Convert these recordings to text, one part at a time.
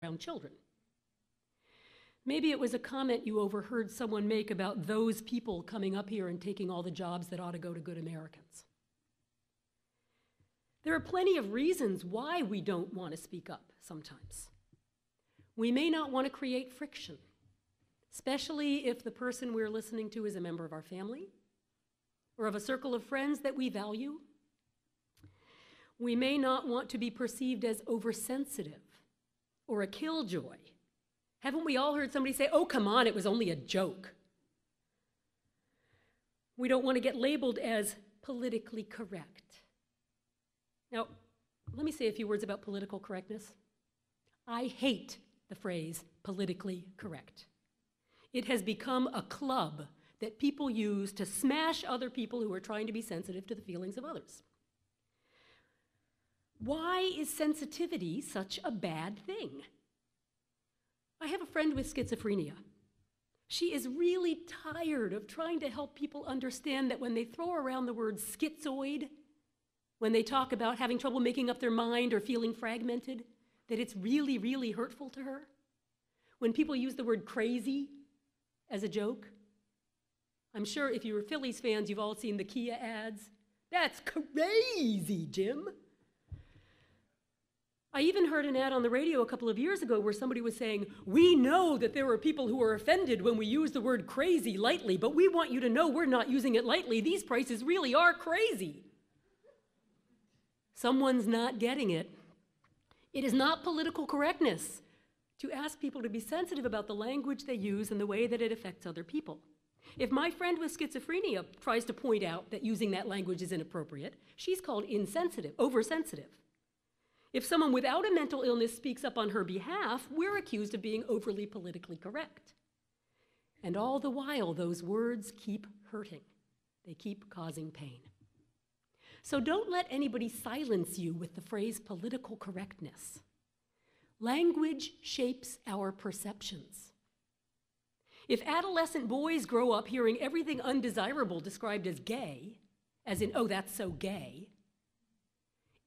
around children. Maybe it was a comment you overheard someone make about those people coming up here and taking all the jobs that ought to go to good Americans. There are plenty of reasons why we don't want to speak up sometimes. We may not want to create friction, especially if the person we're listening to is a member of our family or of a circle of friends that we value. We may not want to be perceived as oversensitive or a killjoy. Haven't we all heard somebody say, "Oh, come on, it was only a joke"? We don't want to get labeled as politically correct. Now, let me say a few words about political correctness. I hate the phrase politically correct. It has become a club that people use to smash other people who are trying to be sensitive to the feelings of others. Why is sensitivity such a bad thing? I have a friend with schizophrenia. She is really tired of trying to help people understand that when they throw around the word schizoid, when they talk about having trouble making up their mind or feeling fragmented, that it's really, really hurtful to her. When people use the word crazy as a joke, I'm sure if you were Phillies fans, you've all seen the Kia ads. That's crazy, Jim. I even heard an ad on the radio a couple of years ago where somebody was saying, "We know that there are people who are offended when we use the word crazy lightly, but we want you to know we're not using it lightly. These prices really are crazy." Someone's not getting it. It is not political correctness to ask people to be sensitive about the language they use and the way that it affects other people. If my friend with schizophrenia tries to point out that using that language is inappropriate, she's called insensitive, oversensitive. If someone without a mental illness speaks up on her behalf, we're accused of being overly politically correct. And all the while, those words keep hurting. They keep causing pain. So don't let anybody silence you with the phrase political correctness. Language shapes our perceptions. If adolescent boys grow up hearing everything undesirable described as gay, as in, "Oh, that's so gay,"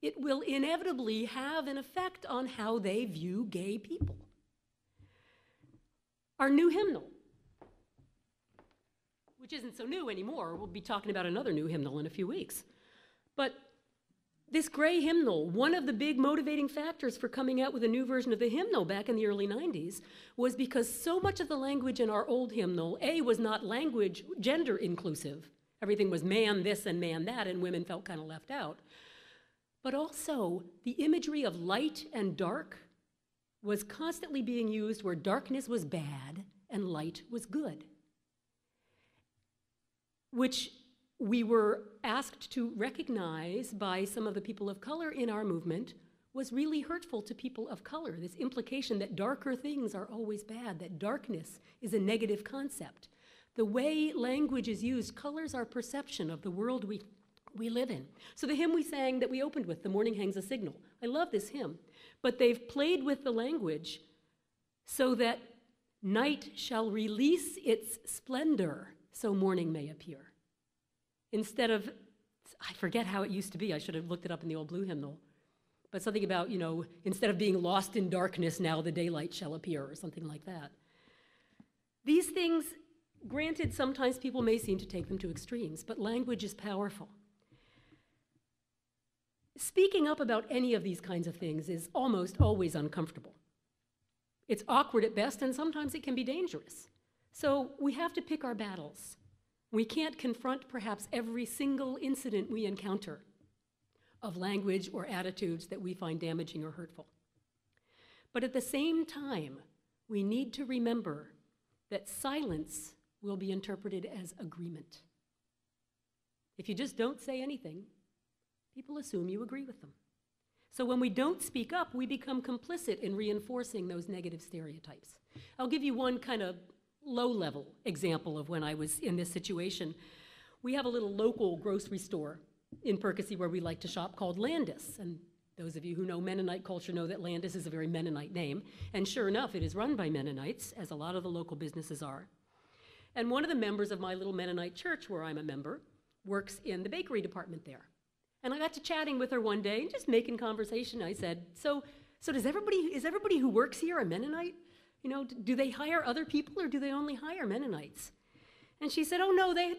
it will inevitably have an effect on how they view gay people. Our new hymnal, which isn't so new anymore, we'll be talking about another new hymnal in a few weeks. But this gray hymnal, one of the big motivating factors for coming out with a new version of the hymnal back in the early 90s was because so much of the language in our old hymnal, A, was not language gender inclusive. Everything was man this and man that, and women felt kind of left out. But also, the imagery of light and dark was constantly being used where darkness was bad and light was good, which we were asked to recognize by some of the people of color in our movement was really hurtful to people of color, this implication that darker things are always bad, that darkness is a negative concept. The way language is used colors our perception of the world we live in. So the hymn we sang that we opened with, "The Morning Hangs a Signal," I love this hymn, but they've played with the language so that night shall release its splendor so morning may appear. Instead of, I forget how it used to be, I should have looked it up in the old blue hymnal, but something about, instead of being lost in darkness, now the daylight shall appear, or something like that. These things, granted, sometimes people may seem to take them to extremes, but language is powerful. Speaking up about any of these kinds of things is almost always uncomfortable. It's awkward at best, and sometimes it can be dangerous. So we have to pick our battles. We can't confront perhaps every single incident we encounter of language or attitudes that we find damaging or hurtful. But at the same time, we need to remember that silence will be interpreted as agreement. If you just don't say anything, people assume you agree with them. So when we don't speak up, we become complicit in reinforcing those negative stereotypes. I'll give you one kind of low-level example of when I was in this situation. We have a little local grocery store in Percy where we like to shop called Landis. And those of you who know Mennonite culture know that Landis is a very Mennonite name. And sure enough, it is run by Mennonites, as a lot of the local businesses are. And one of the members of my little Mennonite church, where I'm a member, works in the bakery department there. And I got to chatting with her one day and just making conversation. I said, "So So is everybody who works here a Mennonite? You know, do they hire other people or do they only hire Mennonites? And she said, oh no, they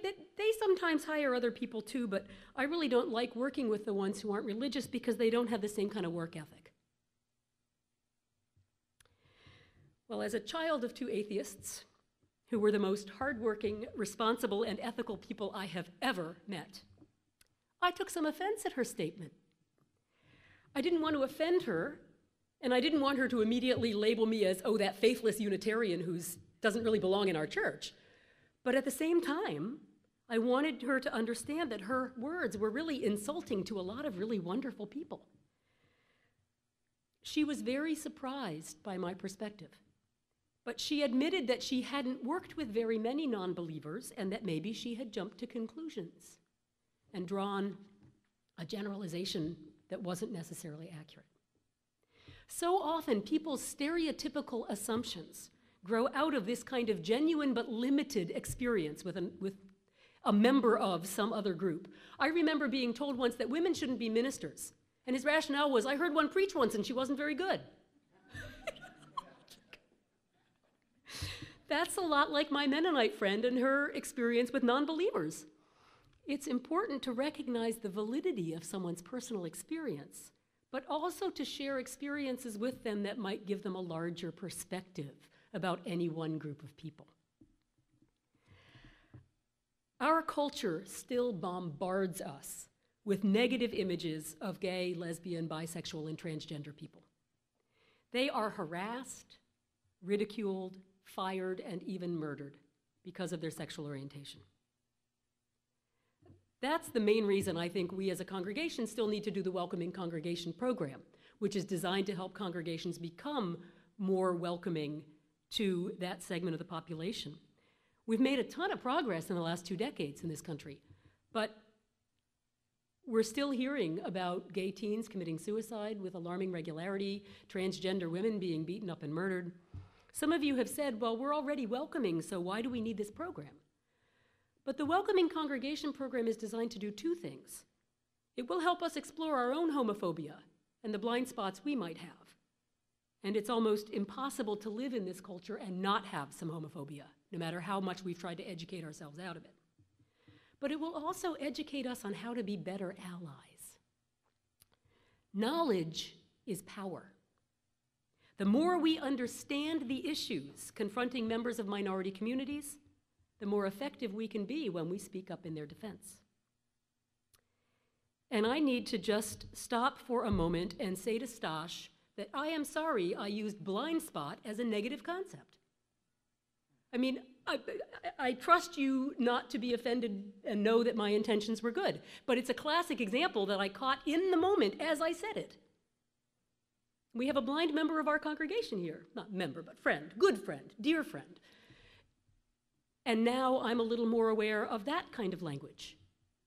sometimes hire other people too, but I really don't like working with the ones who aren't religious because they don't have the same kind of work ethic. Well, as a child of two atheists, who were the most hardworking, responsible, and ethical people I have ever met, I took some offense at her statement. I didn't want to offend her, and I didn't want her to immediately label me as, oh, that faithless Unitarian who doesn't really belong in our church. But at the same time, I wanted her to understand that her words were really insulting to a lot of really wonderful people. She was very surprised by my perspective, but she admitted that she hadn't worked with very many non-believers and that maybe she had jumped to conclusions and drawn a generalization that wasn't necessarily accurate. So often, people's stereotypical assumptions grow out of this kind of genuine but limited experience with a member of some other group. I remember being told once that women shouldn't be ministers, and his rationale was, I heard one preach once and she wasn't very good. That's a lot like my Mennonite friend and her experience with non-believers. It's important to recognize the validity of someone's personal experience, but also to share experiences with them that might give them a larger perspective about any one group of people. Our culture still bombards us with negative images of gay, lesbian, bisexual, and transgender people. They are harassed, ridiculed, fired, and even murdered because of their sexual orientation. That's the main reason I think we as a congregation still need to do the Welcoming Congregation program, which is designed to help congregations become more welcoming to that segment of the population. We've made a ton of progress in the last 2 decades in this country, but we're still hearing about gay teens committing suicide with alarming regularity, transgender women being beaten up and murdered. Some of you have said, well, we're already welcoming, so why do we need this program? But the Welcoming Congregation program is designed to do 2 things. It will help us explore our own homophobia and the blind spots we might have. And it's almost impossible to live in this culture and not have some homophobia, no matter how much we've tried to educate ourselves out of it. But it will also educate us on how to be better allies. Knowledge is power. The more we understand the issues confronting members of minority communities, the more effective we can be when we speak up in their defense. And I need to just stop for a moment and say to Stash that I am sorry I used blind spot as a negative concept. I mean, I trust you not to be offended and know that my intentions were good, but it's a classic example that I caught in the moment as I said it. We have a blind member of our congregation here, not member, but friend, good friend, dear friend. And now I'm a little more aware of that kind of language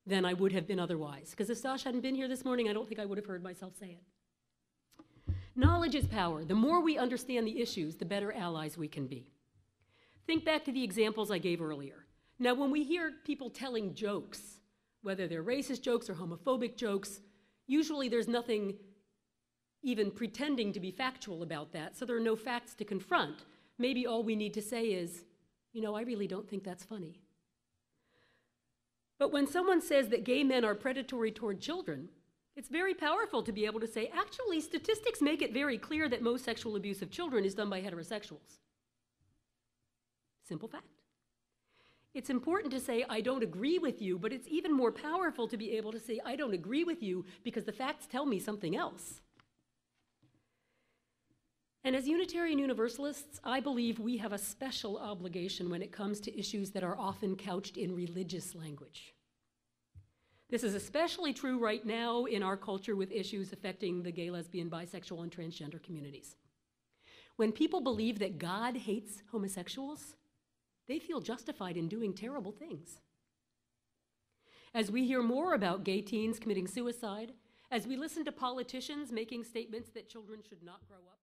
than I would have been otherwise, because if Stash hadn't been here this morning, I don't think I would have heard myself say it. Knowledge is power. The more we understand the issues, the better allies we can be. Think back to the examples I gave earlier. Now, when we hear people telling jokes, whether they're racist jokes or homophobic jokes, usually there's nothing even pretending to be factual about that, so there are no facts to confront. Maybe all we need to say is, you know, I really don't think that's funny. But when someone says that gay men are predatory toward children, it's very powerful to be able to say, actually, statistics make it very clear that most sexual abuse of children is done by heterosexuals. Simple fact. It's important to say, I don't agree with you, but it's even more powerful to be able to say, I don't agree with you because the facts tell me something else. And as Unitarian Universalists, I believe we have a special obligation when it comes to issues that are often couched in religious language. This is especially true right now in our culture with issues affecting the gay, lesbian, bisexual, and transgender communities. When people believe that God hates homosexuals, they feel justified in doing terrible things. As we hear more about gay teens committing suicide, as we listen to politicians making statements that children should not grow up